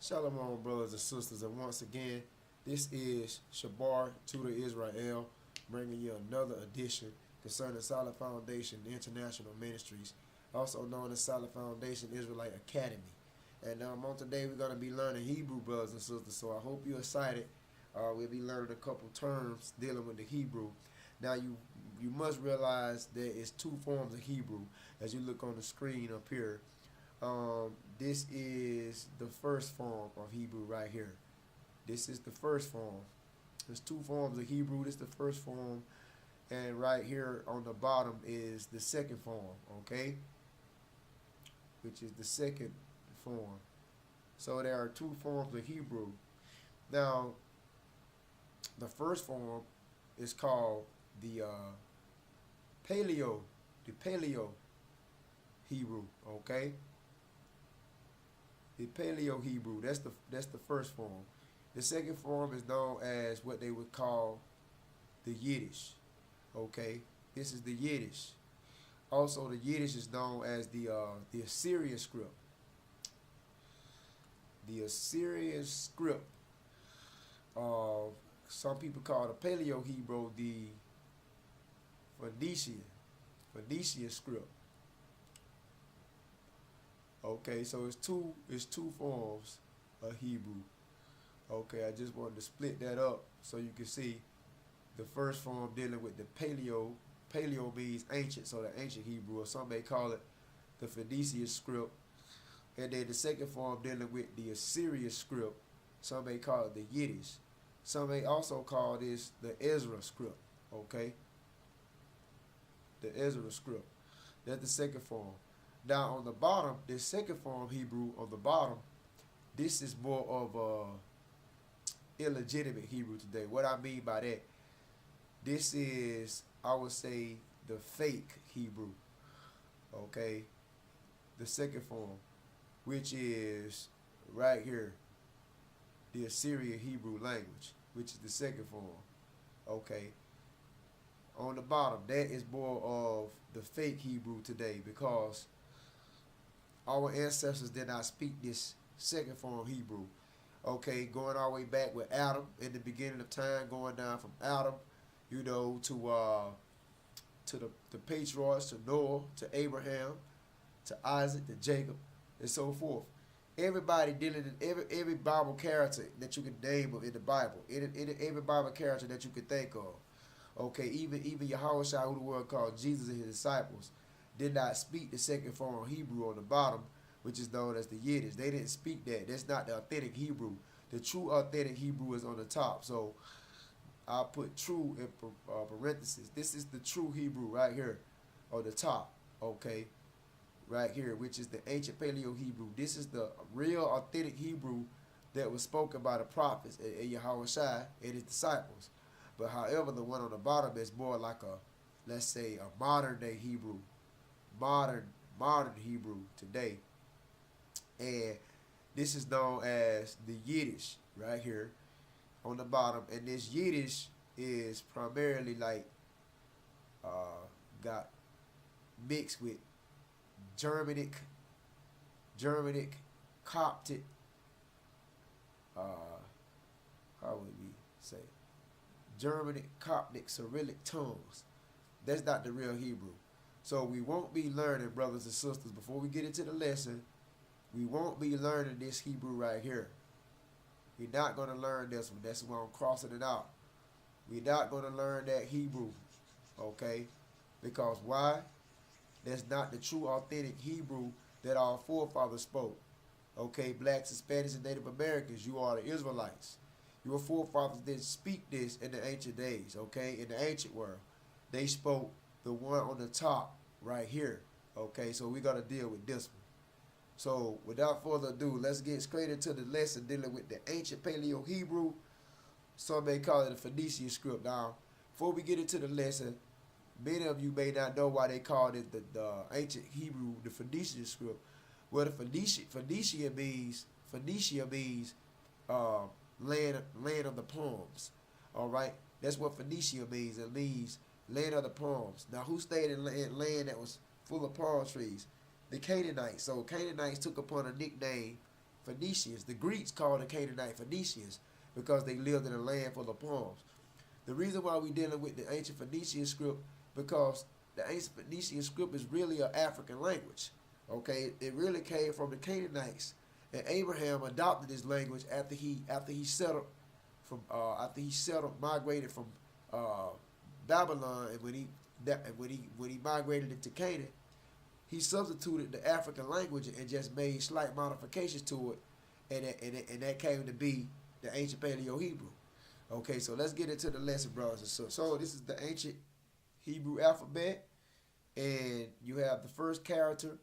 Shalom, brothers and sisters, and once again, this is Shabar to the Israel, bringing you another edition concerning Solid Foundation International Ministries, also known as Solid Foundation Israelite Academy. And on today, we're going to be learning Hebrew, brothers and sisters, so I hope you're excited. We'll be learning a couple terms dealing with the Hebrew. Now, you must realize there is two forms of Hebrew, as you look on the screen up here. This is the first form of Hebrew right here. This is the first form. There's two forms of Hebrew. This is the first form. And right here on the bottom is the second form, okay? Which is the second form. So there are two forms of Hebrew. Now, the first form is called the Paleo Hebrew, okay? The Paleo Hebrew, that's the first form. The second form is known as what they would call the Yiddish. Okay, this is the Yiddish. Also, the Yiddish is known as the Assyrian script. The Assyrian script. Some people call the Paleo Hebrew the Phoenician script. Okay, so it's two forms of Hebrew. Okay, I just wanted to split that up so you can see the first form dealing with the Paleo. Paleo means ancient, so the ancient Hebrew, or some may call it the Phoenician script. And then the second form dealing with the Assyrian script, some may call it the Yiddish. Some may also call this the Ezra script. Okay, the Ezra script. That's the second form. Now on the bottom, this second form Hebrew on the bottom, this is more of illegitimate Hebrew today. What I mean by that, this is, I would say, the fake Hebrew. Okay, the second form, which is right here, the Assyrian Hebrew language, which is the second form. Okay, on the bottom, that is more of the fake Hebrew today, because our ancestors did not speak this second form Hebrew. Okay, going all the way back with Adam in the beginning of time, going down from Adam, you know, to the patriarchs, to Noah, to Abraham, to Isaac, to Jacob, and so forth. Everybody dealing in every Bible character that you can name in the Bible, every Bible character that you can think of. Okay, even Yahushua, who the world called Jesus, and his disciples, did not speak the second form of Hebrew on the bottom, which is known as the Yiddish. They didn't speak that. That's not the authentic Hebrew. The true authentic Hebrew is on the top. So I'll put true in parentheses. This is the true Hebrew right here on the top. Okay, right here, which is the ancient Paleo Hebrew. This is the real authentic Hebrew that was spoken by the prophets and Yahushua and his disciples. But however, the one on the bottom is more like a, let's say, a modern day Hebrew. Modern Hebrew today. And this is known as the Yiddish right here on the bottom. And this Yiddish is primarily like got mixed with Germanic, Coptic, how would we say, Germanic, Coptic, Cyrillic tongues. That's not the real Hebrew. So we won't be learning, brothers and sisters, before we get into the lesson, we won't be learning this Hebrew right here. We're not going to learn this one. That's why I'm crossing it out. We're not going to learn that Hebrew, okay? Because why? That's not the true, authentic Hebrew that our forefathers spoke. Okay, blacks, Hispanics, and Native Americans, you are the Israelites. Your forefathers didn't speak this in the ancient days, okay? In the ancient world. They spoke the one on the top right here. Okay, so we got to deal with this one. So without further ado, let's get straight into the lesson dealing with the ancient Paleo Hebrew. Some may call it a Phoenician script. Now, before we get into the lesson, many of you may not know why they called it the ancient Hebrew, the Phoenician script. Well, the Phoenicia means land of the palms. All right, that's what Phoenicia means. It means land of the palms. Now, who stayed in land that was full of palm trees? The Canaanites. So Canaanites took upon a nickname Phoenicians. The Greeks called the Canaanite Phoenicians because they lived in a land full of palms. The reason why we're dealing with the ancient Phoenician script, because the ancient Phoenician script is really an African language. Okay, it really came from the Canaanites, and Abraham adopted this language after he migrated from Babylon, and when he migrated into Canaan, he substituted the African language and just made slight modifications to it, and that came to be the ancient Paleo-Hebrew. Okay, so let's get into the lesson, brothers and sisters. So this is the ancient Hebrew alphabet, and you have the first character,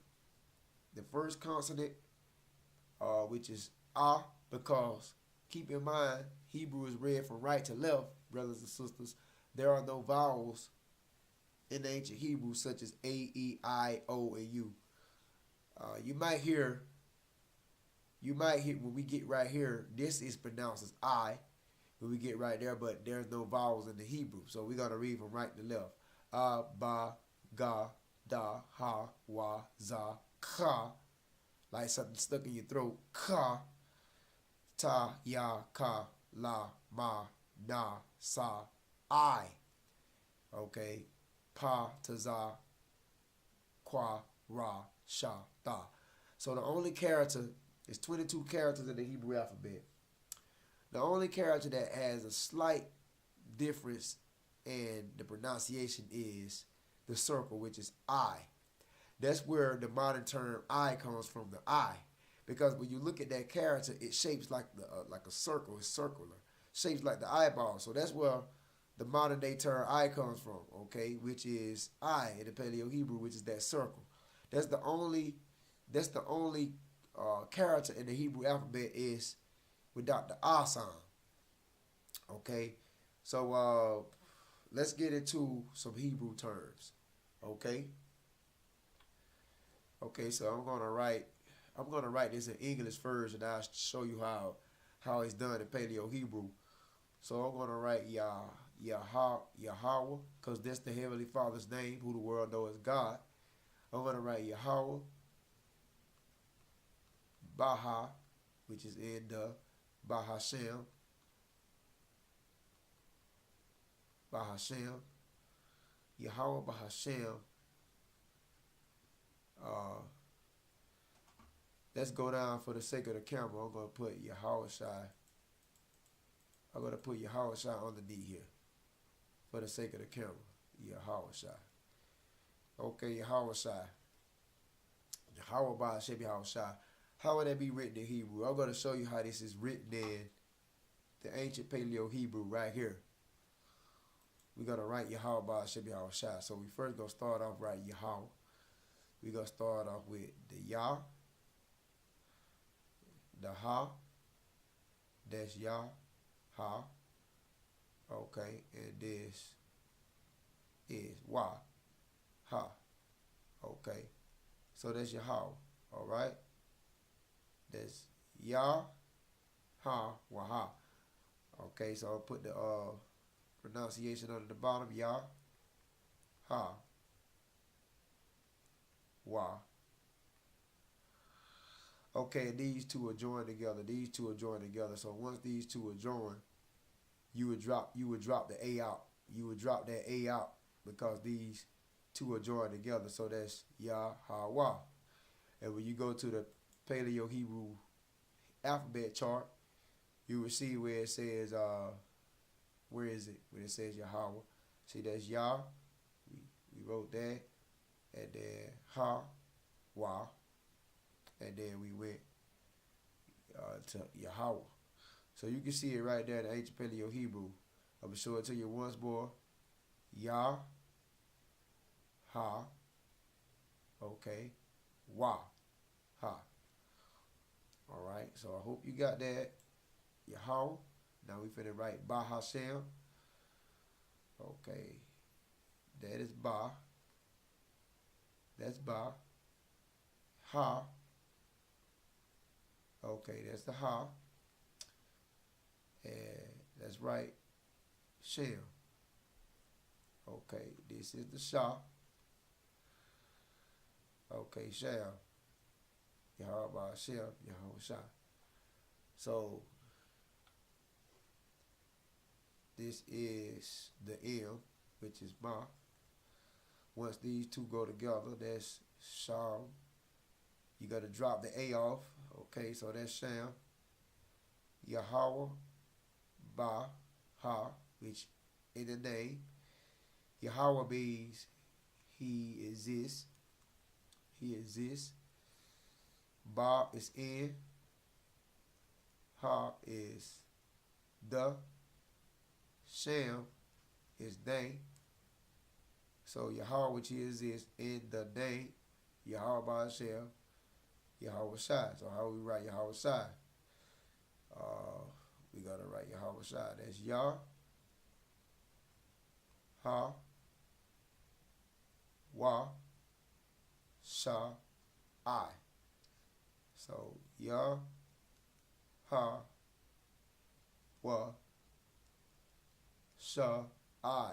the first consonant, which is A, because keep in mind, Hebrew is read from right to left, brothers and sisters. There are no vowels in ancient Hebrew such as A, E, I, O, and U. You might hear when we get right here, this is pronounced as I when we get right there, but there's no vowels in the Hebrew. So we're going to read from right to left. A, Ba, Ga, Da, Ha, Wa, Za, Ka. Like something stuck in your throat. Ka. Ta, Ya, Ka, La, Ma, Na, Sa, I. Okay. Pa, Ta, Za, Kwa, Ra, Sha, Da. So the only character, there's 22 characters in the Hebrew alphabet. The only character that has a slight difference in the pronunciation is the circle, which is I. That's where the modern term I comes from, the I. Because when you look at that character, it shapes like a circle. It's circular. Shapes like the eyeball. So that's where the modern day term I comes from, okay, which is I in the Paleo-Hebrew, which is that circle. That's the only character in the Hebrew alphabet is without the I sound. Okay, so let's get into some Hebrew terms. Okay. Okay, so I'm gonna write this in English first, and I'll show you how it's done in Paleo-Hebrew. So I'm gonna write Yahweh, because that's the Heavenly Father's name, who the world knows as God. I'm gonna write Yahweh, Baha, which is in the Bahashem, Yahweh Bahashem. Let's go down for the sake of the camera. I'm gonna put Yahweh Shai. I'm gonna put Yahweh Shai underneath here for the sake of the camera. Yahweh Shai. Okay, Yahweh Shai. Yahweh Bahashem Yahweh Shai. How would that be written in Hebrew? I'm gonna show you how this is written in the ancient Paleo-Hebrew right here. We're gonna write Yahweh Bahashem Yahweh Shai. So we first gonna start off writing Yahweh. We're going to start off with the Yah, the Ha, that's Yah, Ha, okay, and this is Wa, Ha, okay, so that's Yahweh, all right, that's Yah, Ha, Wa, Ha, okay, so I'll put the pronunciation under the bottom, Yah, Ha, Wa. Okay, and these two are joined together. These two are joined together. So once these two are joined, you would drop the A out. You would drop that A out because these two are joined together. So that's Yahweh. And when you go to the Paleo-Hebrew alphabet chart, you will see where it says where is it? When it says Yahweh. See, that's Yah. We wrote that. And then Ha, Wa, and then we went to Yahweh. So you can see it right there in the ancient Paleo-Hebrew. I'm going to show it to you once more. Yah, Ha, okay, Wa, Ha. All right, so I hope you got that. Yahweh. Now we finna write Ba Hashem. Okay, that is Ba. That's Ba. Ha. Okay, that's the Ha. And that's right. Shem. Okay, this is the Shah. Okay, Shem. Yahweh Shem, Yahweh Shah. So this is the M, which is Ma. Once these two go together, that's Sham. You got to drop the A off. Okay, so that's Sham. Yahweh, Ba, Ha, which in the name. Yahweh means he exists. He exists. Ba is in. Ha is the. Sham is they. So Yahweh, which he exists in the name. Yahweh Ba Hashem. Yahweh Shai. So how we write Yahweh Shai? We gotta write Yahweh Shai. That's Yah, Ha, Wa, Sha, I. So Yah, Ha, Wa, Sha, I.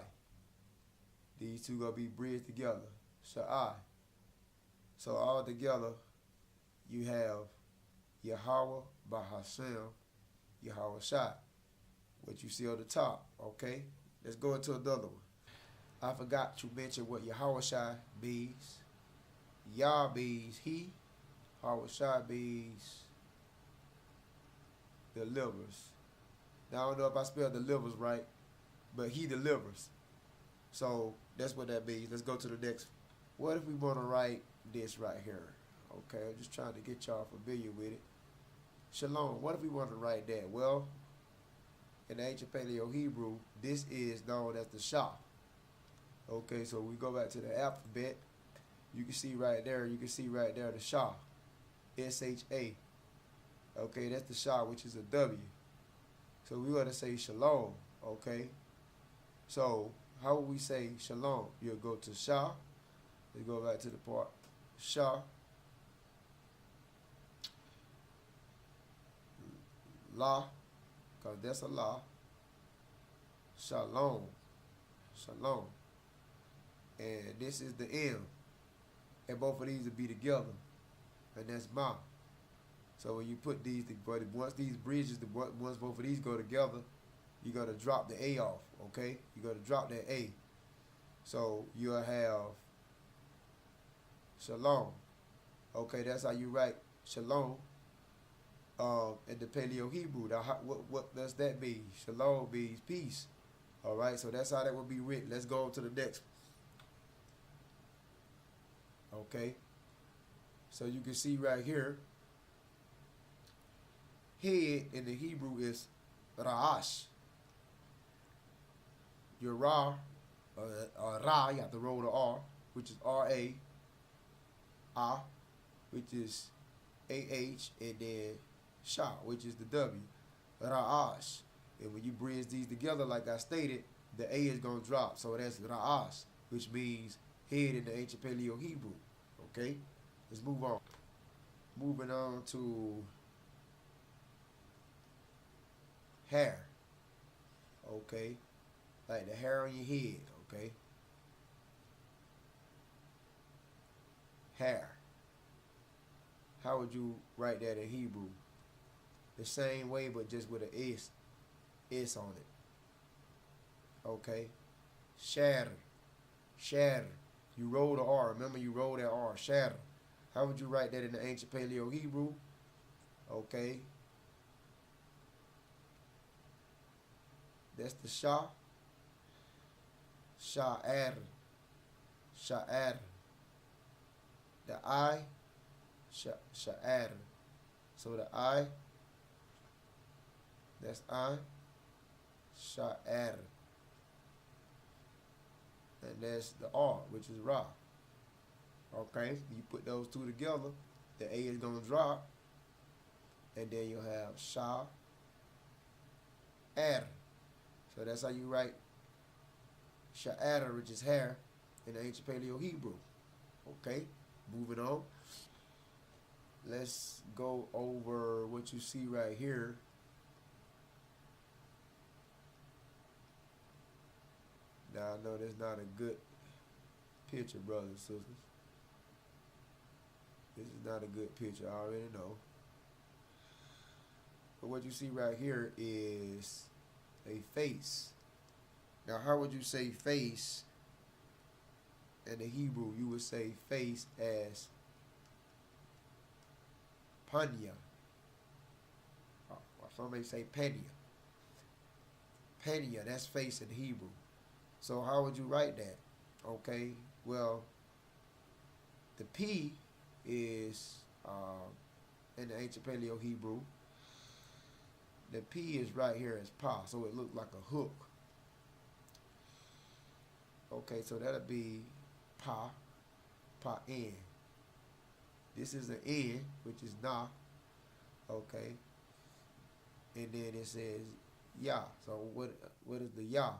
These two gonna be bridged together. Sha, I. So all together, you have Yahweh Ba Hashem, Yahweh Shai. What you see on the top, okay? Let's go into another one. I forgot to mention what Yahweh Shai means. Yah means he. Yahweh Shai means delivers. Now I don't know if I spelled delivers right, but he delivers. So that's what that means. Let's go to the next. What if we want to write this right here? Okay, I'm just trying to get y'all familiar with it. Shalom. What if we want to write that? Well, in the ancient Paleo Hebrew, this is known as the Shah. Okay, so we go back to the alphabet. You can see right there. You can see right there the Shah. S-H-A. Okay, that's the Shah, which is a W. So we want to say Shalom. Okay. So how would we say Shalom? You'll go to Shah. Let's go back to the part Shah. La, because that's a La. Shalom. Shalom. And this is the M. And both of these will be together. And that's Ma. So when you put these, once these bridges, once both of these go together, you got to drop the A off, okay? You got to drop that A. So you'll have Shalom. Okay, that's how you write Shalom in the Paleo Hebrew. Now, what does that mean? Shalom means peace. All right, so that's how that would be written. Let's go on to the next one. Okay, so you can see right here, head in the Hebrew is Ra'ash. Your Ra, Ra, you have to roll the R, which is R-A, Ah, which is A-H, and then Shah, which is the W. Ra'ash. And when you bridge these together, like I stated, the A is going to drop. So that's Ra'ash, which means head in the ancient Paleo Hebrew. Okay? Let's move on. Moving on to hair. Okay? Like the hair on your head. Okay? Hair. How would you write that in Hebrew? The same way, but just with an S on it. Okay? Shatter. Shatter. You roll the R. Remember, you roll that R. Shatter. How would you write that in the ancient Paleo Hebrew? Okay? That's the Shah. Sha'ar. Sha'ar. The I. Sha'ar. So the I. That's I. Sha'ar. And that's the R, which is Ra. Okay? You put those two together, the A is going to drop. And then you'll have Sha'ar. So that's how you write Sha'ar, which is hair, in the ancient Paleo Hebrew. Okay? Moving on. Let's go over what you see right here. Now, I know that's not a good picture, brothers and sisters. This is not a good picture, I already know. But what you see right here is a face. Now, how would you say face in the Hebrew? You would say face as panya. Or some may say penia. Penia, that's face in Hebrew. So how would you write that? Okay, well, the P is in the ancient Paleo Hebrew. The P is right here as pa, so it looks like a hook. Okay, so that'll be pa, n. This is an n, which is na. Okay, and then it says ya. So what is the ya?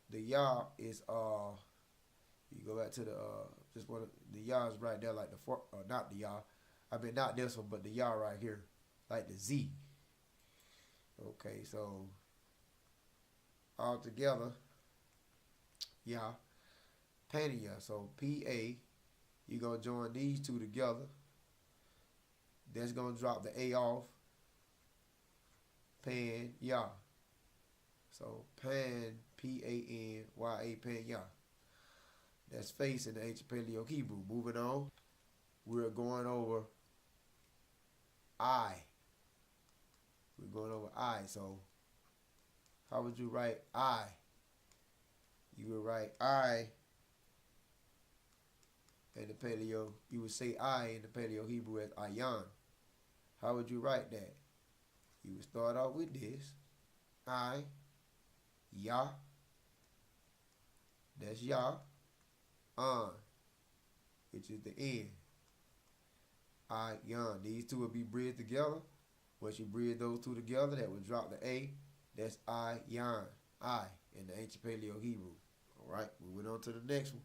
The ya is you go back to the just one the ya is right there, like the not the ya. I mean not this one, but the ya right here, like the Z. Okay, so all together, ya, pania. So P-A, you're going to join these two together. That's going to drop the A off. Pan, ya. So pan, P-A-N-Y-A, pan, ya. That's face in the ancient Paleo Hebrew. Moving on, we're going over I. We're going over I. So how would you write I? You would write I in the Paleo. You would say I in the Paleo Hebrew as ayan. How would you write that? You would start off with this. I, ya. That's ya. An, which is the N. Ayan. These two will be bridged together. Once you bridge those two together, that would drop the A. That's ayan. I in the ancient Paleo Hebrew. All right, moving on to the next one.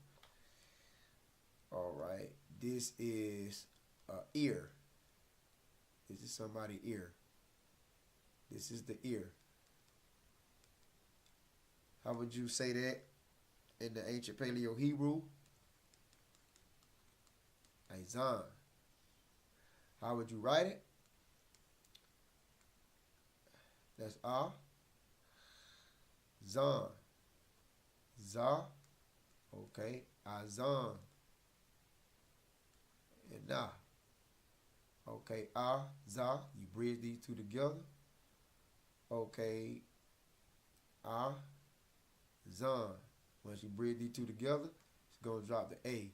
All right, this is ear. This is somebody's ear. This is the ear. How would you say that in the ancient Paleo Hebrew? Azan. How would you write it? That's zan. Za. Okay. Azan. And na. Okay. Za. You bridge these two together. Okay. Zan. Once you bridge these two together, it's going to drop the A.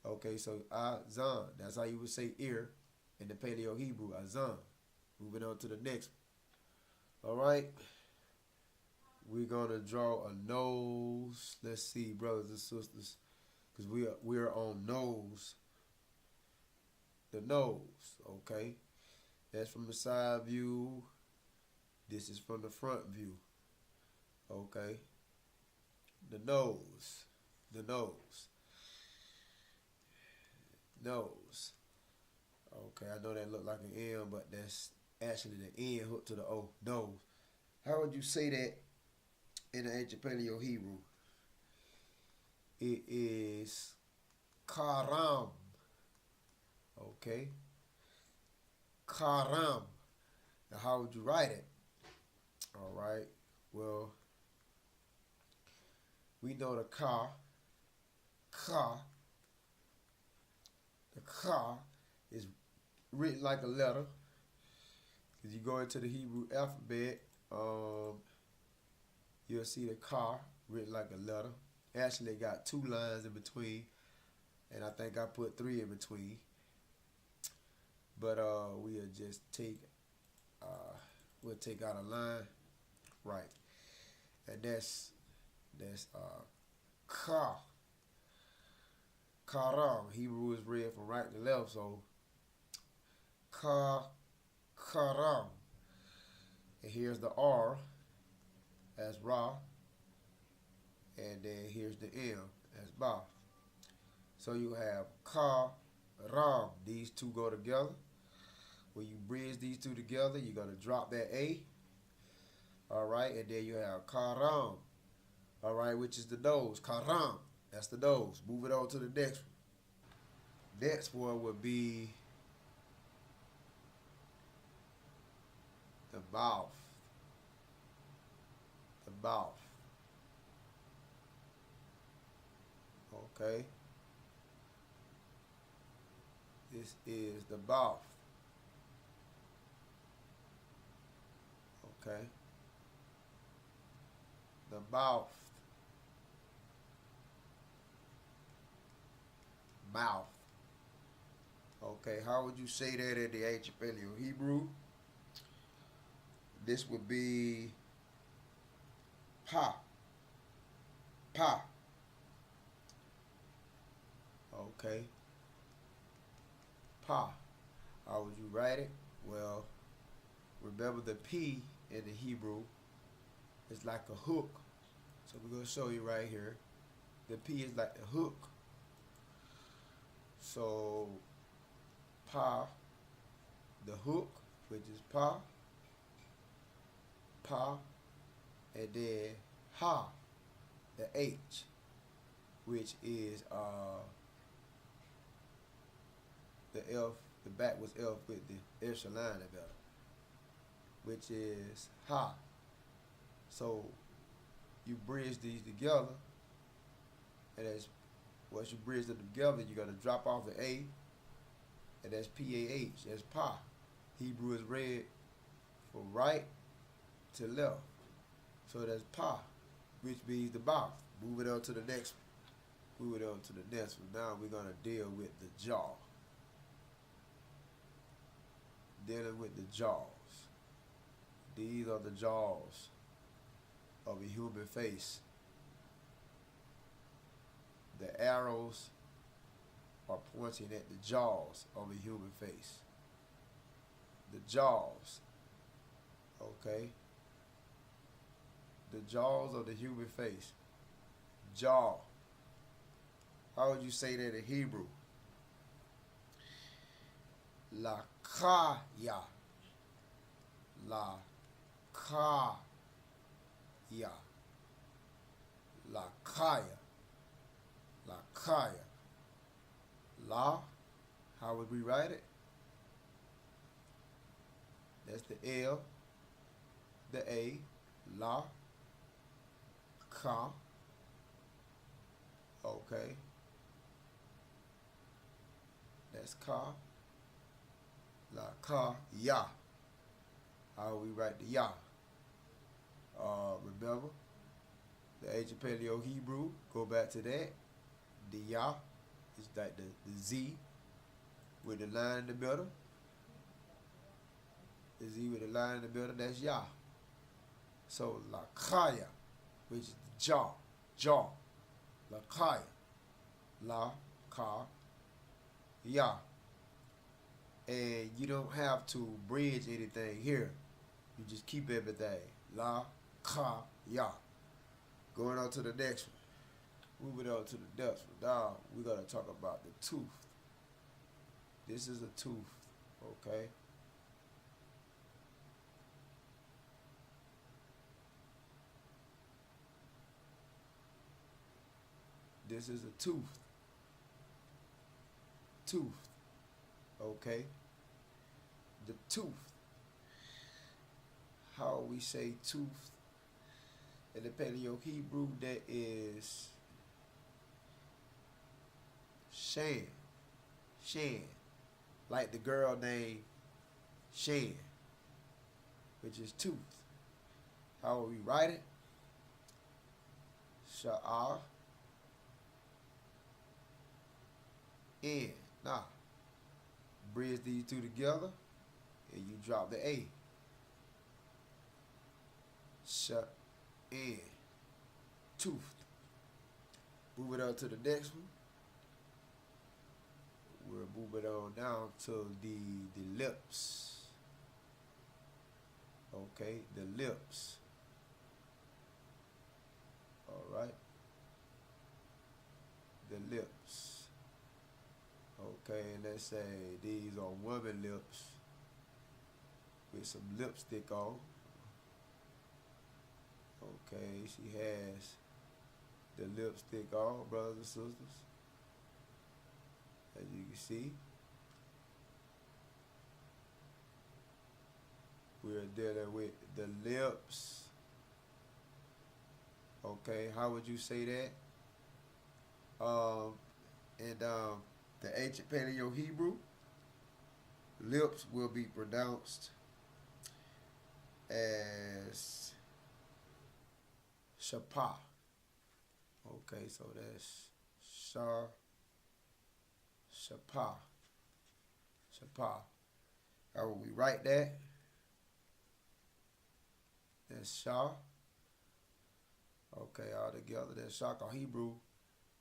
Okay. So Azan. That's how you would say ear in the Paleo Hebrew. Azan. Moving on to the next one. All right, we're gonna draw a nose. Let's see, brothers and sisters, because we are on nose. The nose, okay. That's from the side view. This is from the front view. Okay. The nose, the nose, nose. Okay, I know that looked like an M, but that's actually the N hooked to the O, nose. How would you say that in the ancient Paleo Hebrew? It is karam. Okay. Karam. Now, how would you write it? All right. Well, we know the ka. The ka is written like a letter. Because you go into the Hebrew alphabet, you'll see the ka written like a letter. Actually, it got 2 lines in between, and I think I put 3 in between. But we'll just take, we'll take out a line, right? And that's ka. Karam. Hebrew is read from right to left, so karam. And here's the R as Ra. And then here's the M as Ba. So you have Ka-Ram. These two go together. When you bridge these two together, you're going to drop that A. All right, and then you have Ka-Ram. All right, which is the nose. Ka-Ram. That's the nose. Moving on to the next one. Next one would be The mouth. The mouth. Okay. This is the mouth. Okay. The mouth. Mouth. Okay, how would you say that in the ancient Paleo Hebrew? This would be pa. Pa. Okay. Pa. How would you write it? Well, remember the P in the Hebrew is like a hook. So we're going to show you right here. The P is like the hook. So, pa, the hook, which is pa, pa, and then ha, the H, which is the F, the backwards F with the extra line about it, which is ha. So you bridge these together, and as once you bridge them together, you're gonna drop off the A, and that's P-A-H, that's pa. Hebrew is read from right to left. So that's pa, which means the mouth. Move it on to the next one. Move it on to the next one. Now we're gonna deal with the jaw. Dealing with the jaws. These are the jaws of a human face. The arrows are pointing at the jaws of a human face. The jaws, okay? The jaws of the human face. Jaw. How would you say that in Hebrew? Lakaya. Lakaya. Lakaya. Lakaya. La. How would we write it? That's the L, the A, la, ka. Okay. That's ka. La, ka, ya. How we write the ya? Remember, the ancient Paleo Hebrew, go back to that. The ya is like the Z with the line in the middle. The Z with the line in the middle, that's ya. So, lakaya, which is the jaw, jaw. Lakaya, la, ka, ya. And you don't have to bridge anything here. You just keep everything. La, ka, ya. Going on to the next one. Moving on to the next one. Now, we're going to talk about the tooth. This is a tooth, okay? This is a tooth. Tooth. Okay? The tooth. How we say tooth in the Paleo Hebrew, that is Shan. Shan. Like the girl named Shan, which is tooth. How will we write it? Sha'ah. N. Nah. Bridge these two together and you drop the A. Shut in. Tooth. Move it on to the next one. We'll move it on down to the lips. Okay, the lips. Alright. The lips. Okay, let's say these are woman lips with some lipstick on. Okay, she has the lipstick on, brothers and sisters. As you can see. We're dealing with the lips. Okay, how would you say that? In the ancient Paleo Hebrew, lips will be pronounced as shapa. Okay, so that's sha, shapa, shapa. How will we write that? That's sha. Okay, all together. That's sha. Cause Hebrew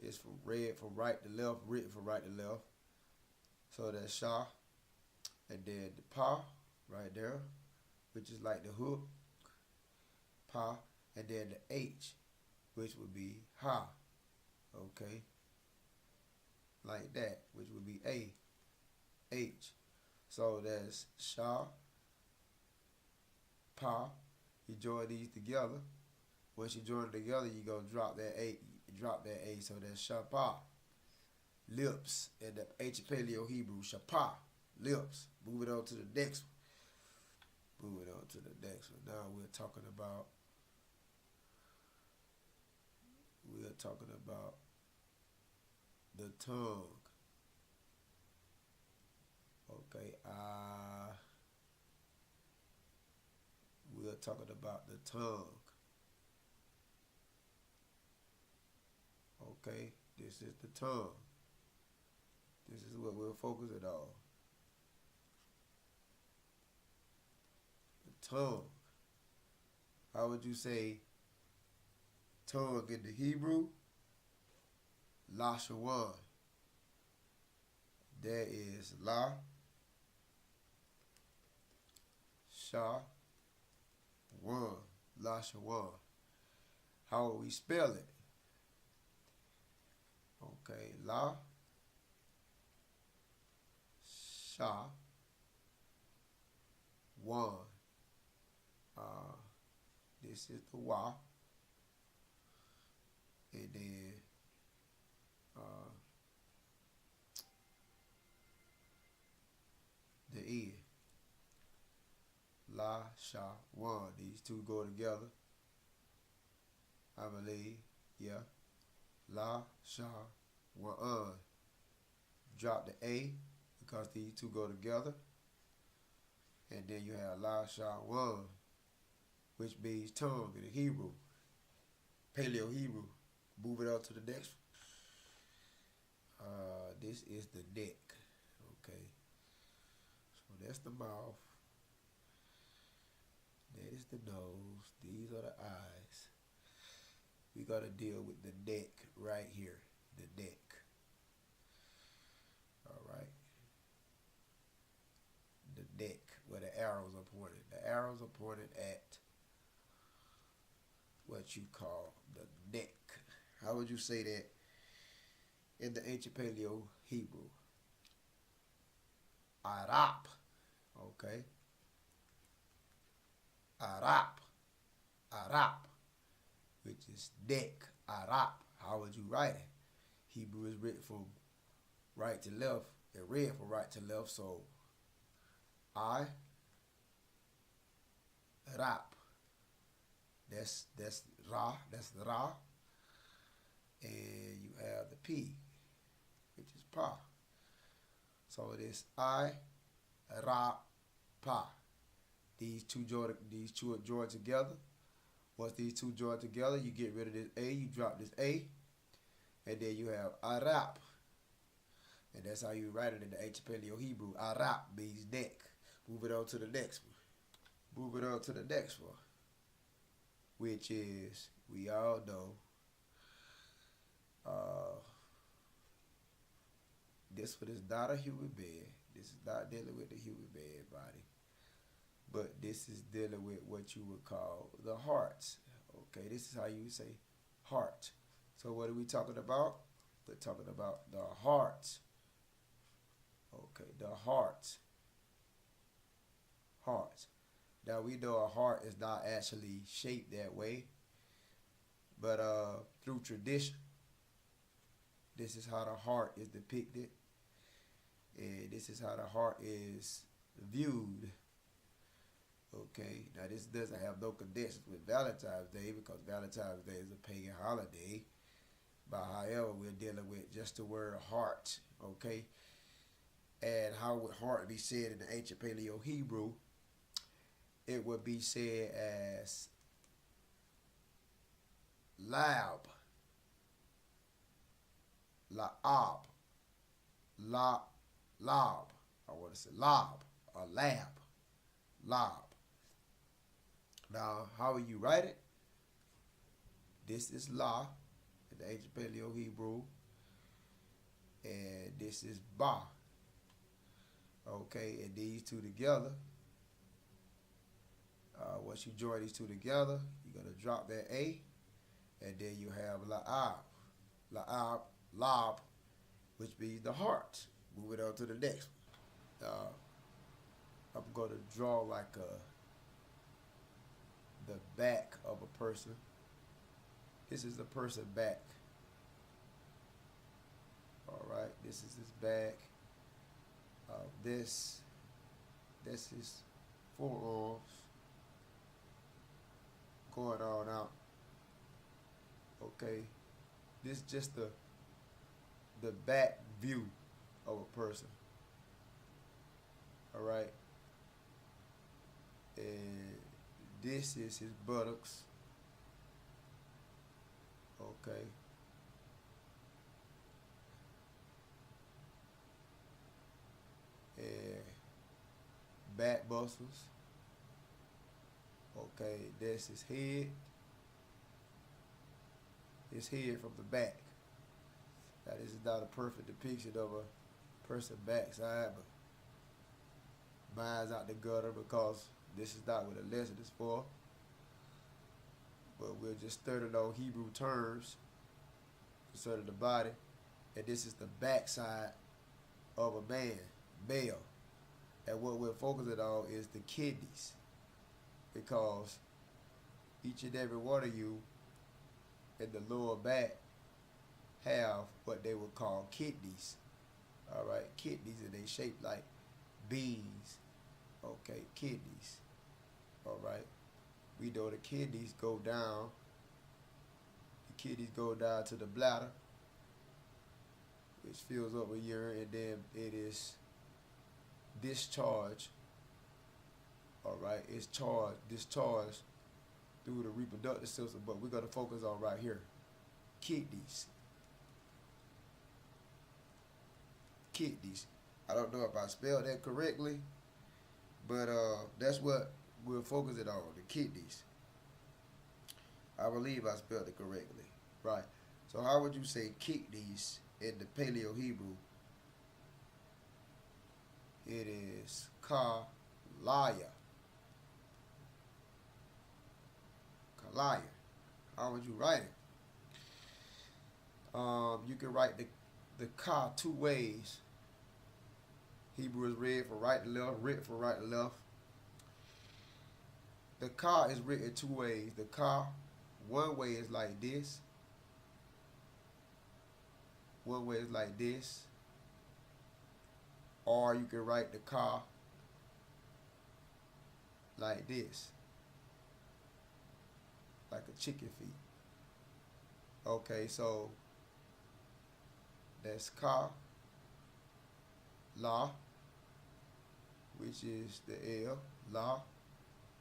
is from read from right to left, written from right to left. So that's sha, and then the pa right there, which is like the hook, pa, and then the H, which would be ha. Okay, like that, which would be A, H. So that's sha, pa. You join these together. Once you join them together, you gonna drop that A. Drop that A. So that's shapa. Lips in the ancient Paleo Hebrew. Shapa. Lips. Move it on to the next one. Move it on to the next one. Now we're talking about. The tongue. Okay. We're talking about the tongue. Okay, this is the tongue. This is what we're focusing on. The tongue. How would you say tongue in the Hebrew? Lashawan. There is la, sha, one, lashawan. How will we spell it? Okay, la, sha, one. This is the wa, and then the N. La, sha, one. These two go together. I believe, yeah. La, sha, one. Drop the A because these two go together. And then you have la, sha, one, which means tongue in the Hebrew. Paleo Hebrew. Move it on to the next one. This is the neck. Okay. So that's the mouth. That is the nose. These are the eyes. We got to deal with the neck right here. The neck. All right. The neck, where the arrows are pointed. The arrows are pointed at what you call the neck. How would you say that in the ancient Paleo Hebrew? Arap. Okay. Arap. Arap. Which is neck. Arap. How would you write it? Hebrew is written from right to left and read from right to left. So I rap. That's ra. That's ra. And you have the P, which is pa. So it is I ra pa. These two are joined together. Once these two join together, you get rid of this A, you drop this A, and then you have Arap. And that's how you write it in the ancient Paleo Hebrew. Arap means neck. Move it on to the next one. Move it on to the next one, which is, we all know, this one is not a human being. This is not dealing with the human being body. But this is dealing with what you would call the heart. Okay, this is how you would say heart. So what are we talking about? We're talking about the heart. Okay, the heart. Heart. Now we know a heart is not actually shaped that way, but through tradition, this is how the heart is depicted, and this is how the heart is viewed Okay, now this doesn't have no connection with Valentine's Day because Valentine's Day is a pagan holiday. But however, we're dealing with just the word heart. Okay, and how would heart be said in the ancient Paleo Hebrew? It would be said as lab, laab, la, lab. I want to say lab or lab, lab. Now, how will you write it? This is la in the ancient Paleo Hebrew, and this is ba. Okay, and these two together. Once you join these two together, you're gonna drop that a, and then you have la'ab, lab, which means the heart. Moving on to the next one. I'm gonna draw like the back of a person. This is the person back. All right, this is his back. That's his forearms going on out. Okay, this is just the back view of a person. All right, and this is his buttocks. Okay. And back muscles. Okay, that's his head. His head from the back. Now this is not a perfect depiction of a person's backside, but mine's out the gutter because this is not what the lesson is for. But we're just studying on Hebrew terms concerning the body. And this is the backside of a man, male. And what we're focusing on is the kidneys. Because each and every one of you in the lower back have what they would call kidneys. All right, kidneys, and they shaped like beans. Okay, kidneys. All right. We know the kidneys go down. The kidneys go down to the bladder, which fills up with urine, and then it is discharged. All right, it's discharged through the reproductive system, but we're gonna focus on right here, kidneys. Kidneys. I don't know if I spelled that correctly, but that's what we're focusing on, the kidneys. I believe I spelled it correctly. Right. So how would you say kidneys in the Paleo Hebrew? It is kalaya. Kalaya. How would you write it? You can write the ka two ways. Hebrew is read from right to left, written from right to left. The ka is written two ways. The ka, one way is like this. One way is like this. Or you can write the ka like this. Like a chicken feet. Okay, so that's ka, la, which is the L, la,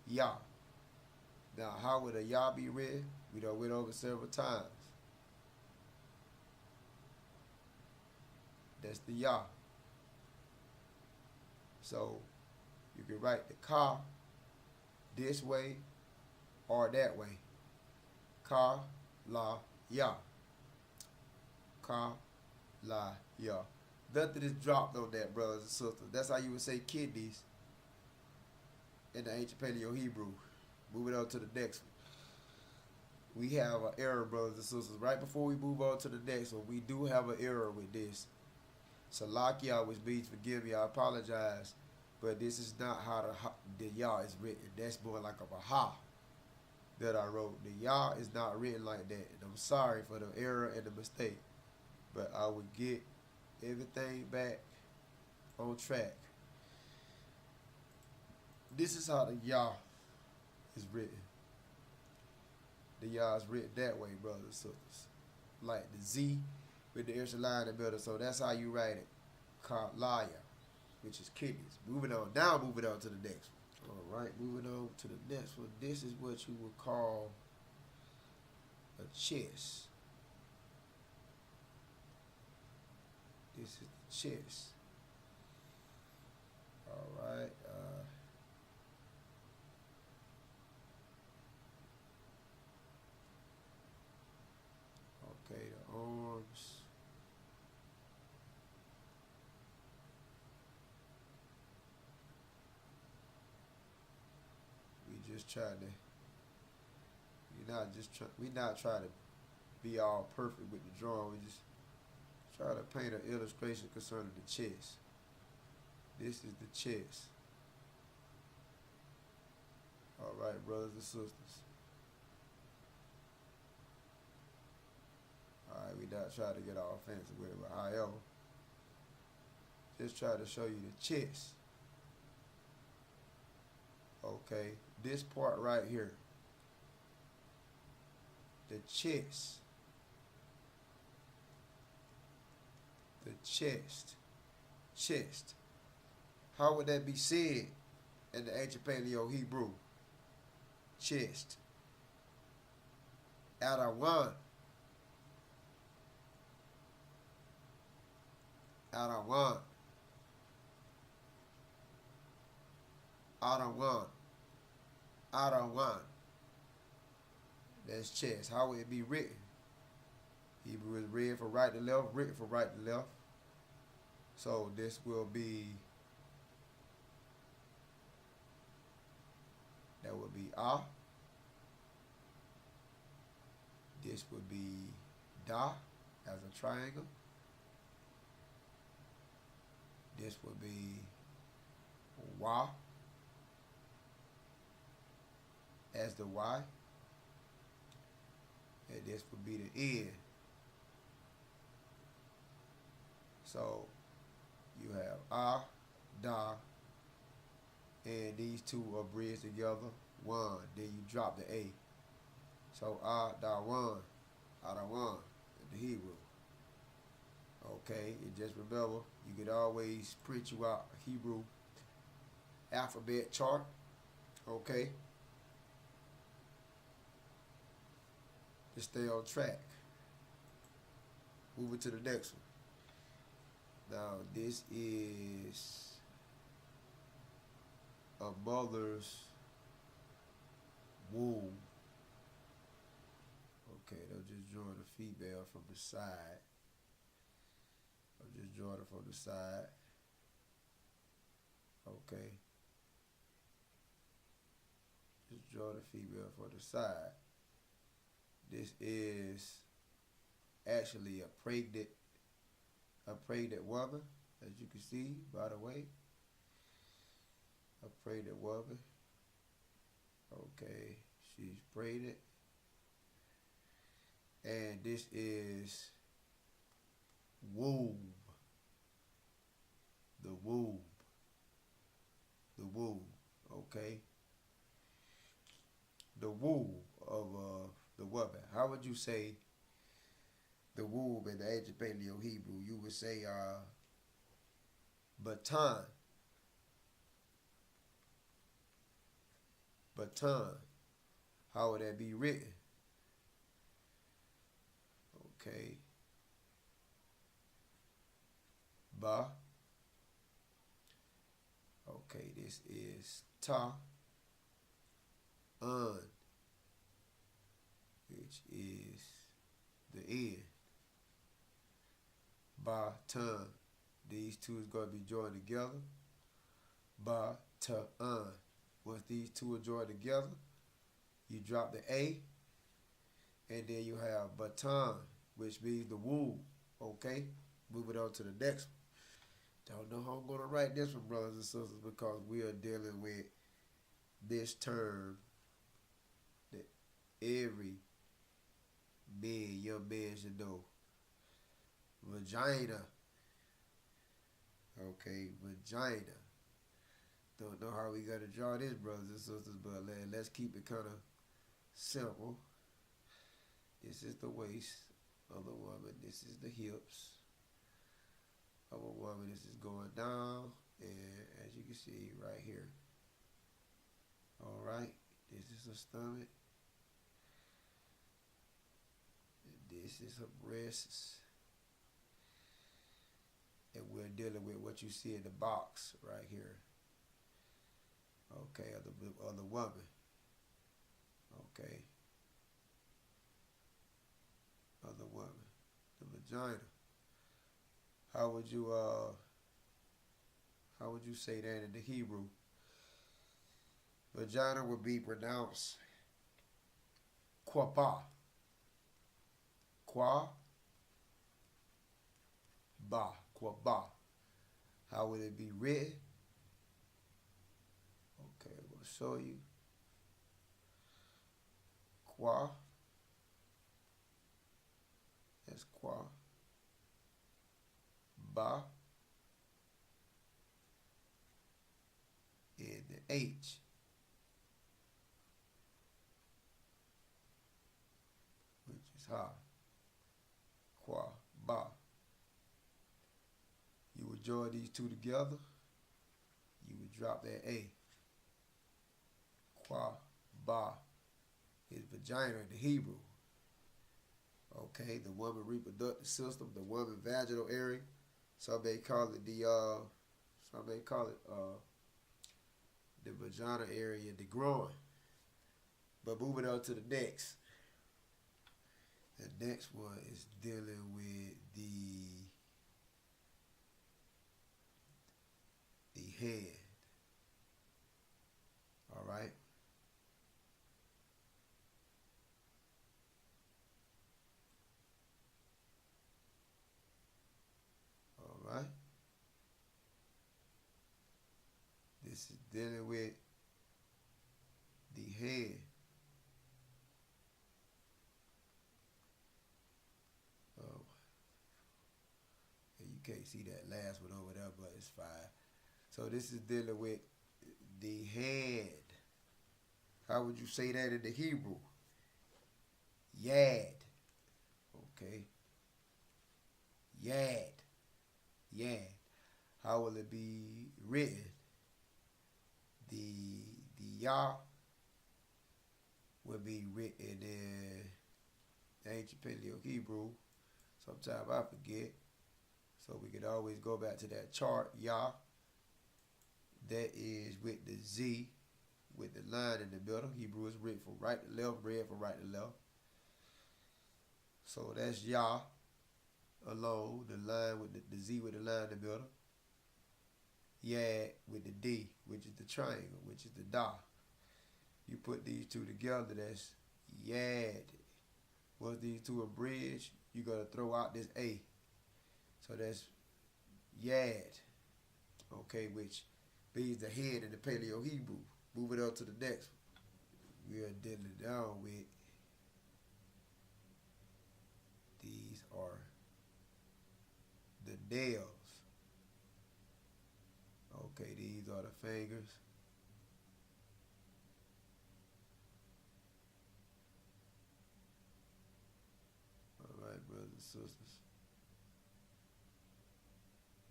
ya. Now, how would a ya be read? We done went over several times. That's the ya. So, you can write the ka this way or that way. Ka, la, ya. Ka, la, ya. Nothing is dropped on that, brothers and sisters. That's how you would say kidneys in the ancient Paleo Hebrew. Moving on to the next one. We have an error, brothers and sisters. Right before we move on to the next one, we do have an error with this. Salakia, which means forgive me, I apologize. But this is not how the ya is written. That's more like a ha that I wrote. The ya is not written like that. And I'm sorry for the error and the mistake. But I will get everything back on track. This is how the ya is written. The yah is written that way, brothers and sisters. Like the Z with the extra line in the middle. So that's how you write it. Kalaya, which is kidneys. Moving on. Now moving on to the next one. Alright, moving on to the next one. This is what you would call a chest. This is the chest. Alright. Okay, the arms. We just trying to. We not trying to be all perfect with the drawing. We just try to paint an illustration concerning the chest. This is the chest. Alright, brothers and sisters. Alright, we not trying to get all fancy with it, but however, just try to show you the chest. Okay, this part right here. The chest. The chest. Chest. How would that be said in the ancient Paleo Hebrew? Chest. Adawan. Adawan. Adawan. Adawan. That's chest. How would it be written? Hebrew is read from right to left, written from right to left. So this will be, that would be ah. This would be da as a triangle. This would be wa as the Y. And this would be the N. So you have ah, da, and these two are bridged together. One. Then you drop the A. So ah, da, one. Ah, da, one in the Hebrew. Okay, and just remember, you could always print you out a Hebrew alphabet chart. Okay. To stay on track. Moving to the next one. Now, this is a mother's womb. Okay, they'll just drawing a female from the side. I'm just drawing it from the side. Okay. Just draw the female from the side. This is actually a pregnant woman, as you can see, by the way. A pregnant woman. Okay, she's pregnant. And this is womb. The womb. The womb, okay? The womb of the woman. How would you say the womb in the ancient Paleo Hebrew? You would say baton. Baton. How would that be written? Okay. Ba. Okay, this is ta. Un. Which is the end. Ba, ton. These two is going to be joined together. Ba, ta, un. Once these two are joined together, you drop the A, and then you have baton, which means the womb. Okay? Moving on to the next one. Don't know how I'm going to write this one, brothers and sisters, because we are dealing with this term that every man, young man should know. Vagina. Okay, vagina. Don't know how we got to draw this, brothers and sisters, but let's keep it kind of simple. This is the waist of the woman. This is the hips of a woman. This is going down, and as you can see right here. All right, this is her stomach. And this is her breasts. And we're dealing with what you see in the box right here. Okay, of the woman. Okay. Of the woman. The vagina. How would you say that in the Hebrew? Vagina would be pronounced quapa. Qua ba. Quaba. How would it be written? Okay, I'm going to show you. Qua. That's qua. Ba. And the H. Which is ha. Qua. Ba. You would join these two together. You would drop that A. Qua, ba, is vagina in the Hebrew. Okay, the woman reproductive system, the woman vaginal area. Some may call it the vagina area, the groin. But moving on to the next. The next one is dealing with the head. All right. All right. This is dealing with the head. And you can't see that last one over there, but it's fine. So this is dealing with the head. How would you say that in the Hebrew? Yad. Okay. Yad. Yad. How will it be written? The Yah will be written in ancient Paleo Hebrew. Sometimes I forget. So we could always go back to that chart, Yah. That is with the Z, with the line in the middle. Hebrew is written from right to left, read from right to left. So that's Yah alone, the line with the Z with the line in the middle. Yad with the D, which is the triangle, which is the Da. You put these two together, that's Yad. Once these two are bridged, you're going to throw out this A. So that's Yad, okay, which means the head in the Paleo Hebrew. Moving on to the next one. We are dealing down with, these are the nails. Okay, these are the fingers. All right, brothers and sisters.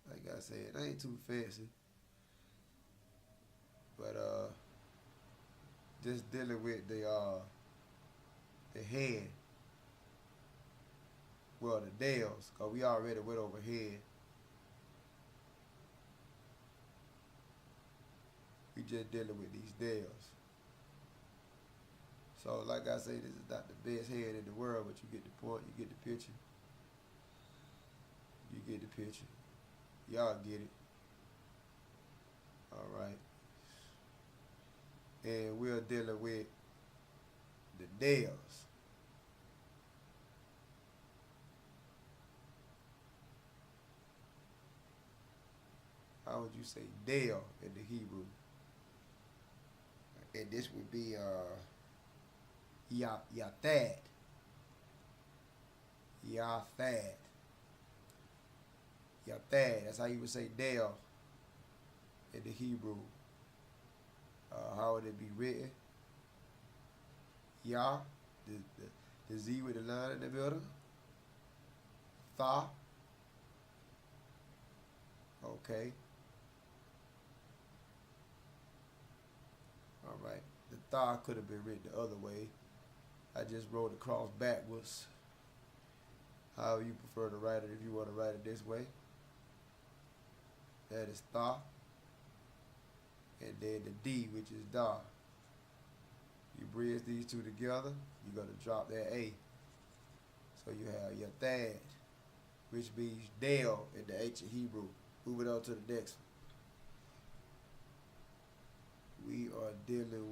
Like I said, it ain't too fancy. But just dealing with the head. Well, the nails, because we already went over head. We just dealing with these nails. So, like I say, this is not the best head in the world, but you get the point, you get the picture. You get the picture. Y'all get it. All right. And we're dealing with the nails. How would you say nail in the Hebrew? And this would be Yathad. Yathad. Yathad. That's how you would say nail in the Hebrew. How would it be written? Yah, the Z with the line in the middle. Tha. Okay. All right. The Tha could have been written the other way. I just wrote the cross backwards. However you prefer to write it, if you want to write it this way. That is Tha. And then the D, which is Da. You bridge these two together, you're going to drop that A. So you have your Thad, which means Dale in the ancient Hebrew. Moving on to the next one. We are dealing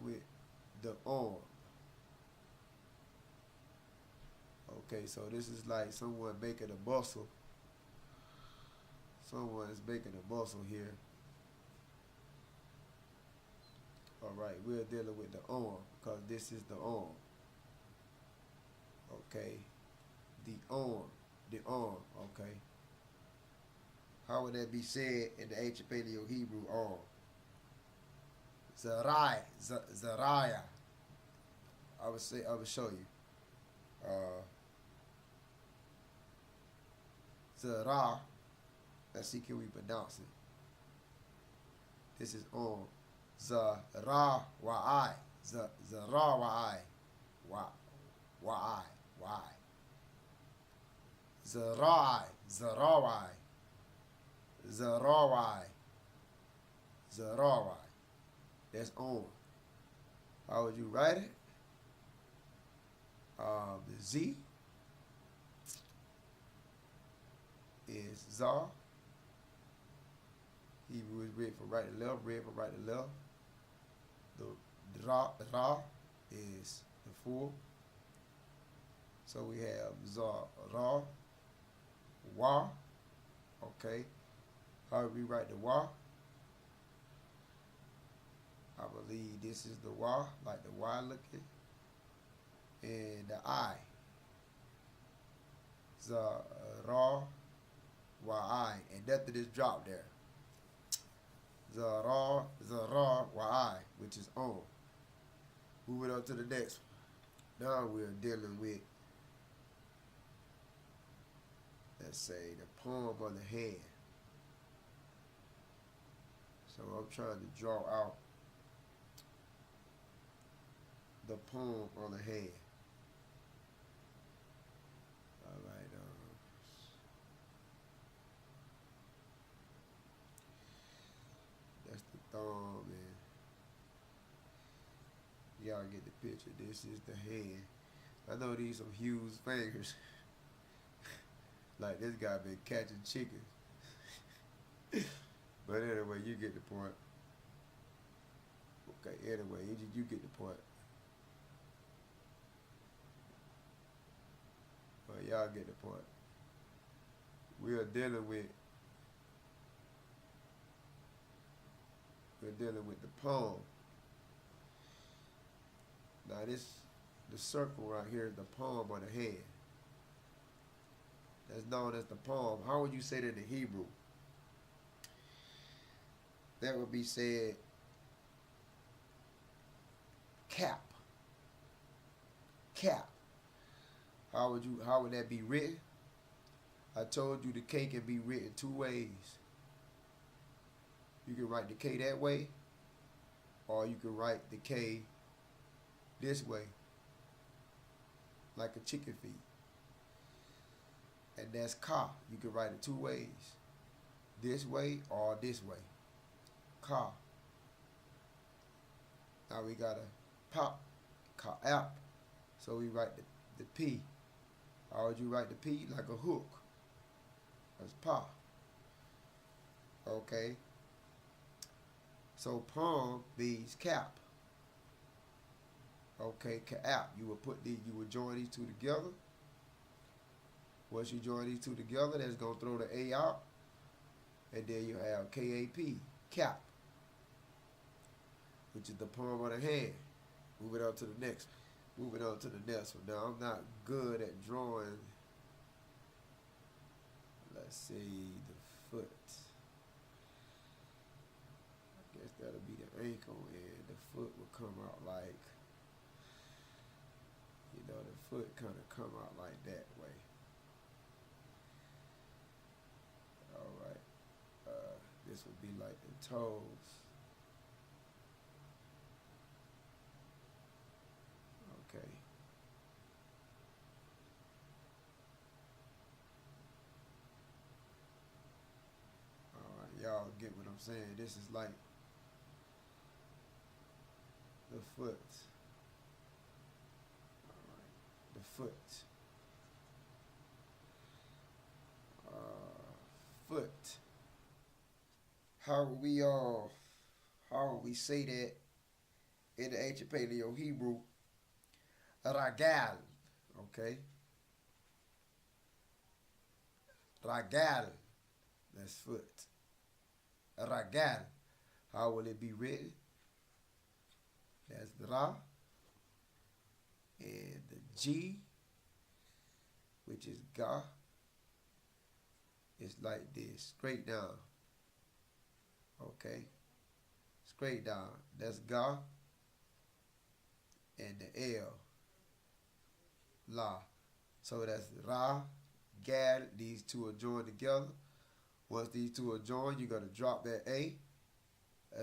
with the arm. Okay, so this is like someone making a muscle. Someone is making a muscle here. Alright, we're dealing with the arm because this is the arm. Okay. The arm. Okay. How would that be said in the ancient Paleo Hebrew arm? Zariah. I would show you. Zara. Let's see, can we pronounce it? This is on. Zara wa'ai. Zara wa'ai. Wa'ai. Zarai. Zarawai. Zarawai. Zarawai. That's on. How would you write it? The Z is Zar. Hebrew is read from right to left, read from right to left. The Ra is the full. So we have Zar, Ra, Wa. Okay. How do we write the Wa? I believe this is the Wa, like the Y looking. And the I. Zara, Wa-I. And nothing is dropped there. Zara, Wa-I, which is on. Moving on to the next one. Now we're dealing with, let's say, the palm of the hand. So I'm trying to draw out the palm on the hand. All right. That's the thumb, and y'all get the picture. This is the hand. I know these some huge fingers. Like this guy been catching chickens. But anyway, you get the point. Okay, anyway, you get the point. But y'all get the point. We are dealing with the palm. Now the circle right here is the palm of the hand. That's known as the palm. How would you say that in Hebrew? That would be said cap. Cap. How would that be written? I told you the K can be written two ways. You can write the K that way, or you can write the K this way, like a chicken feet. And that's ka. You can write it two ways. This way or this way. Ka. Now we got a pop, ka app. So we write the P. How would you write the P? Like a hook. That's pa. Okay. So palm means cap. Okay, ka'ap. You would join these two together. Once you join these two together, that's gonna throw the A out. And then you have K-A-P, cap. Which is the palm of the hand. Moving on to the next. Moving on to the next one. Now I'm not good at drawing let's see, the foot. I guess that'll be the ankle, and the foot will come out like, the foot kind of come out like that way. All right. This would be like the toes. Okay. All right, y'all get what I'm saying. This is like the foot. All right, the foot. Foot. How we say that in the ancient Paleo Hebrew? Ragal. Okay. Ragal. That's foot. Ragal. How will it be written? That's Ra. And the G, which is Ga, is like this. Straight down. Okay. Straight down. That's Ga. And the L. La. So that's Ra, Gad. These two are joined together. Once these two are joined, you're going to drop that A.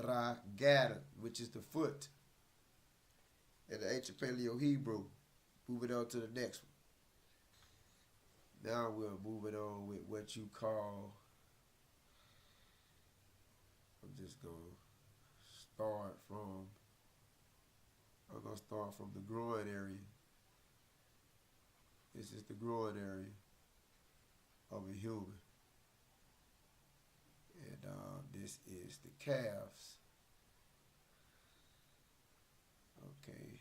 Ra, Gad, which is the foot. In the ancient Paleo Hebrew. Moving on to the next one. Now we're moving on with what you call, I'm just going to start from the groin area. This is the groin area of a human. And this is the calves. Okay.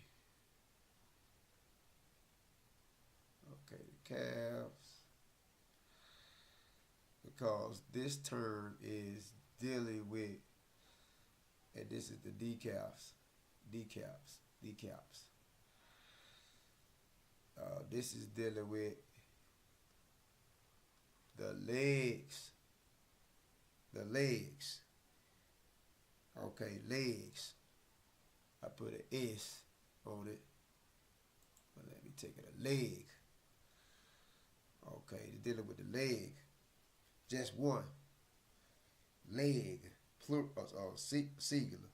Okay, the calves. Because this term is dealing with, and this is the decaps. This is dealing with the legs. Okay, legs. I put an S on it. But let me take it, a leg. Okay, dealing with the leg. Just one. Leg, plural, singular,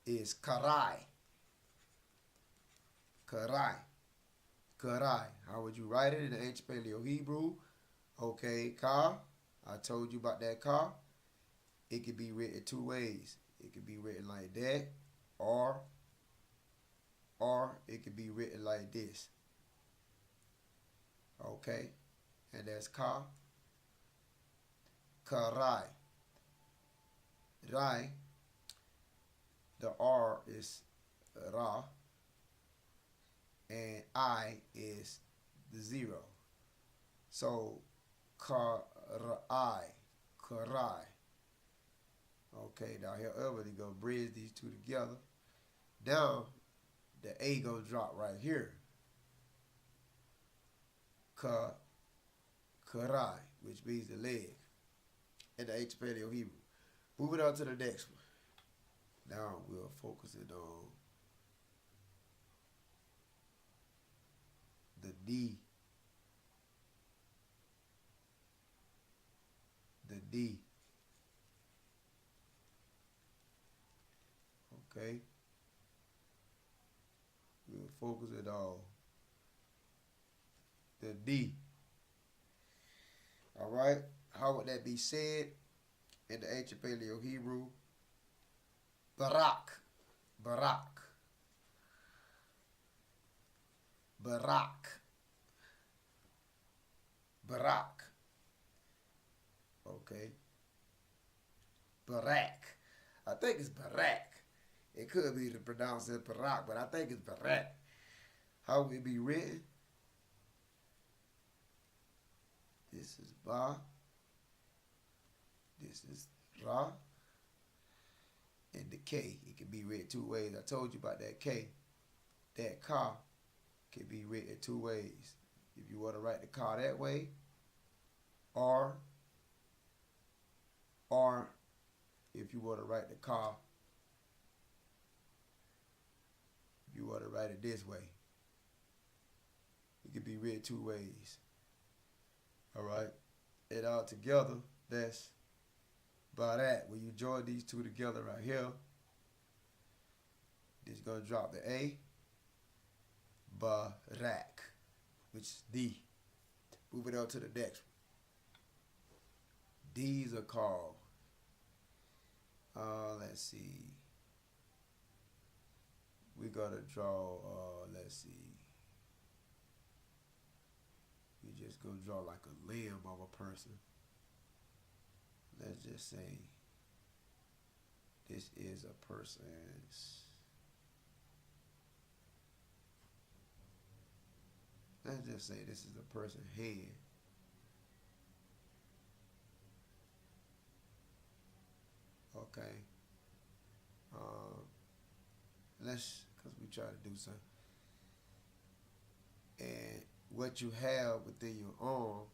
is karai. Karai. How would you write it in the ancient Paleo Hebrew? Okay, ka. I told you about that ka. It could be written two ways. It could be written like that, or it could be written like this. Okay, and that's ka. Karai. Rai. The R is Ra. And I is the zero. So Karai. Okay, now however they gonna bridge these two together. Now the A gonna drop right here. Karai, which means the leg in the ancient Paleo Hebrew. Moving on to the next one. Now we're focusing on the D. The D. Okay. We're focusing on the D. All right. How would that be said in the ancient Paleo Hebrew? Barak. Okay. Barak. I think it's Barak. It could be to pronounce it Barak, but I think it's Barak. How would it be written? This is Ba. This is Ra. And the K. It can be written two ways. I told you about that K. That Ka can be written two ways. If you want to write the Ka that way, R, or if you want to write the car, if you want to write it this way, it can be read two ways. All right, and all together, that's by that. When you join these two together right here, it's gonna drop the A, Barak, which is D. Move it on to the next one. These are called, let's see. We're gonna draw, let's see. We just gonna draw like a limb of a person. Let's just say this is a person's, let's just say this is a person's head. Okay. Because we try to do something. And what you have within your arm,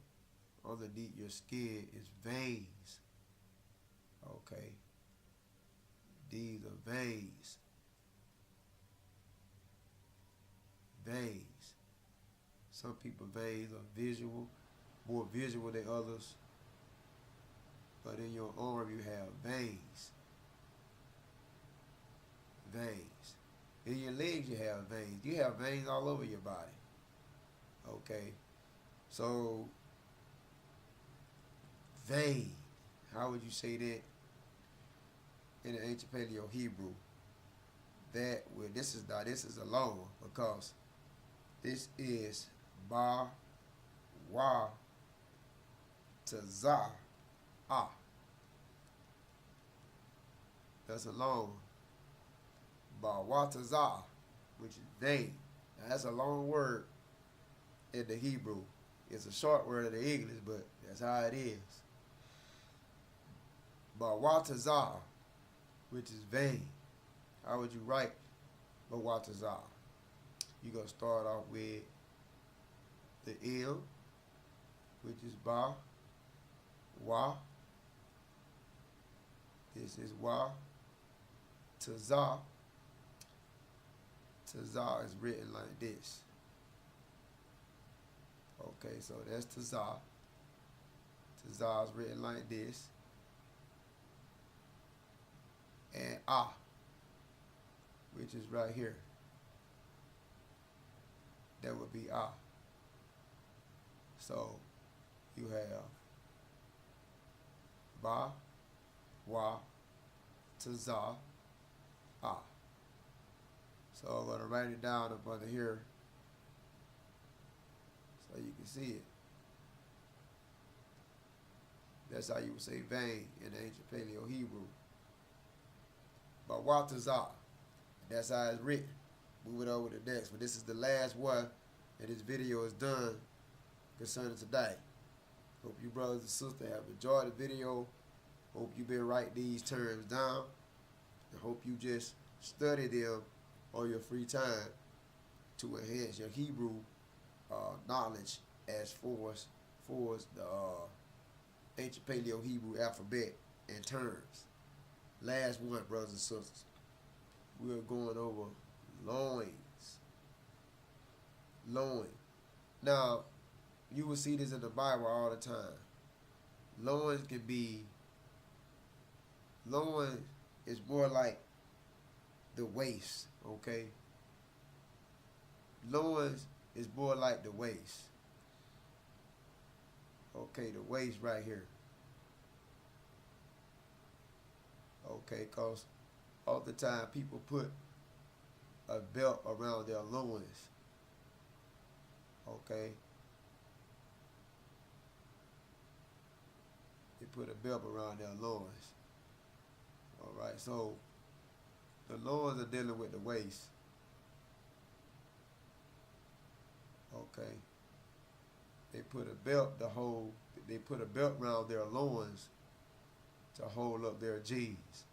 underneath your skin, is veins. Okay. These are veins. Veins. Some people veins are visual, more visual than others. But in your arm you have veins. Veins. In your legs you have veins. You have veins all over your body. Okay. So, vein. How would you say that in the ancient Paleo Hebrew? That where this is a long one because this is ba, wa, to za, ah. That's a long one. Bawatazah, which is vein. Now that's a long word in the Hebrew. It's a short word in the English, but that's how it is. Bawatazah, which is vein. How would you write Bawatazah? You're going to start off with the M, which is Ba, Wa. This is Wa. Tazah. Tazah is written like this. Okay, so that's Tazah. Tazah is written like this. And Ah, which is right here. That would be Ah. So you have Ba, Wa, Tazah, Ah. So I'm going to write it down up under here so you can see it. That's how you would say vein in the ancient Paleo Hebrew. But Watazah, that's how it's written. Move it over to the next. But this is the last one, and this video is done concerning today. Hope you brothers and sisters have enjoyed the video. Hope you've been writing these terms down. I hope you just study them on your free time to enhance your Hebrew knowledge as far as the ancient Paleo Hebrew alphabet and terms. Last one, brothers and sisters. We're going over loins. Loin. Now, you will see this in the Bible all the time. Loins can be, loin is more like the waist, okay? Loins is more like the waist. Okay, the waist right here. Okay, because all the time people put a belt around their loins. Okay? They put a belt around their loins. Alright, so the loins are dealing with the waist. Okay. They put a belt around their loins to hold up their jeans.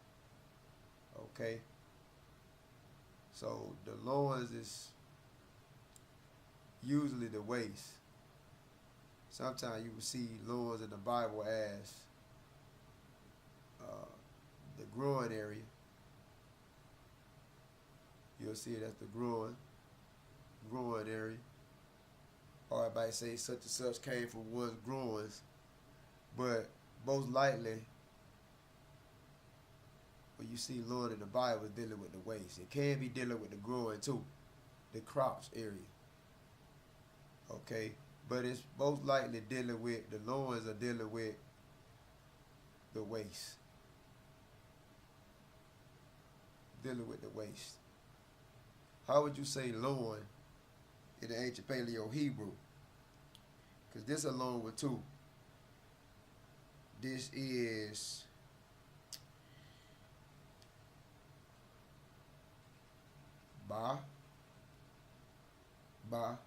Okay? So the loins is usually the waist. Sometimes you will see loins in the Bible as the groin area. You'll see it as the groin area. Or I might say such and such came from one's groins. But most likely, when you see loin in the Bible, it's dealing with the waist. It can be dealing with the groin too, the crotch area. Okay, but it's most likely dealing with, the loins are dealing with the waist. Dealing with the waist. How would you say loin in the ancient Paleo Hebrew? Because this a loin with two. This is thon.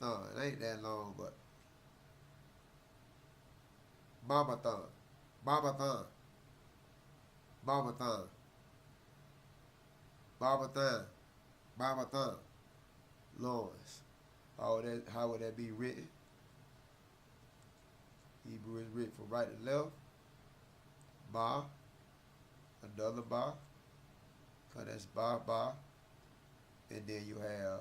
It ain't that long, but thon. Loins. How would that be written? Hebrew is written from right to left. Ba, another ba, because that's ba. And then you have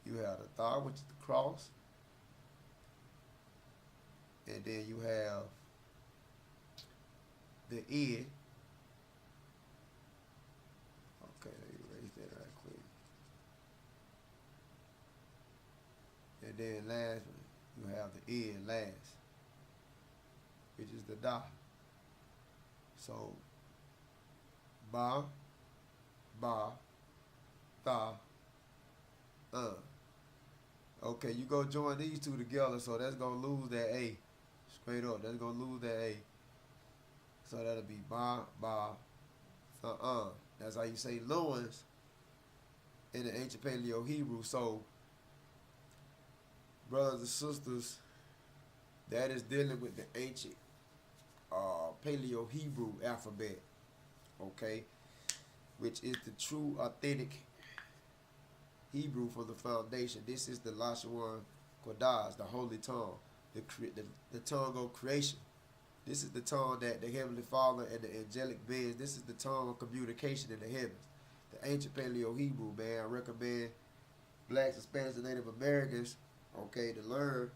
the thigh, which is the cross. And then you have the end. Okay, let me erase that right quick. And then last one, you have the end last, which is the da. So ba, tha, Okay, you go join these two together, so that's gonna lose that A. Straight up, that's gonna lose that A. So that'll be ba, tha, That's how you say loins in the ancient Paleo Hebrew. So, brothers and sisters, that is dealing with the ancient Paleo Hebrew alphabet, okay, which is the true, authentic Hebrew for the foundation. This is the Lashawan Kodesh, the holy tongue, the tongue of creation. This is the tongue that the Heavenly Father and the angelic beings, this is the tongue of communication in the heavens. The ancient Paleo Hebrew, man, I recommend blacks, Hispanics, and Native Americans, okay, to learn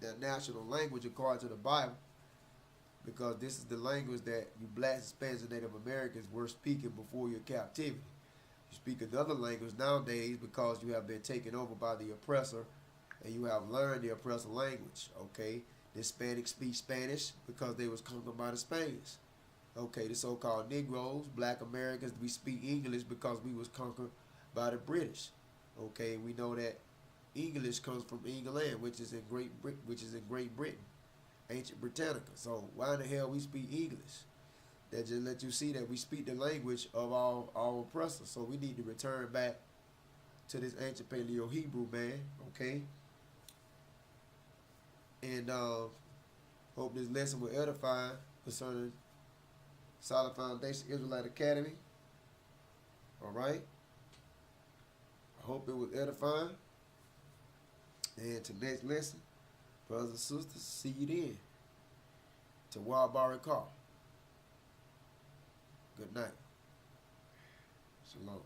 their national language according to the Bible, because this is the language that you blacks, Hispanics, and Native Americans were speaking before your captivity. You speak another language nowadays because you have been taken over by the oppressor and you have learned the oppressor language, okay? The Hispanics speak Spanish because they was conquered by the Spaniards. Okay, the so-called Negroes, black Americans, we speak English because we was conquered by the British. Okay, we know that English comes from England, which is in Great Britain, ancient Britannica. So why in the hell we speak English? That just let you see that we speak the language of our oppressors. So we need to return back to this ancient Paleo Hebrew, man. Okay. And hope this lesson will edify concerning Solid Foundation Israelite Academy. All right. I hope it was edifying. And to next lesson, brothers and sisters, see you then. To Wildbar Call. Good night. Shalom.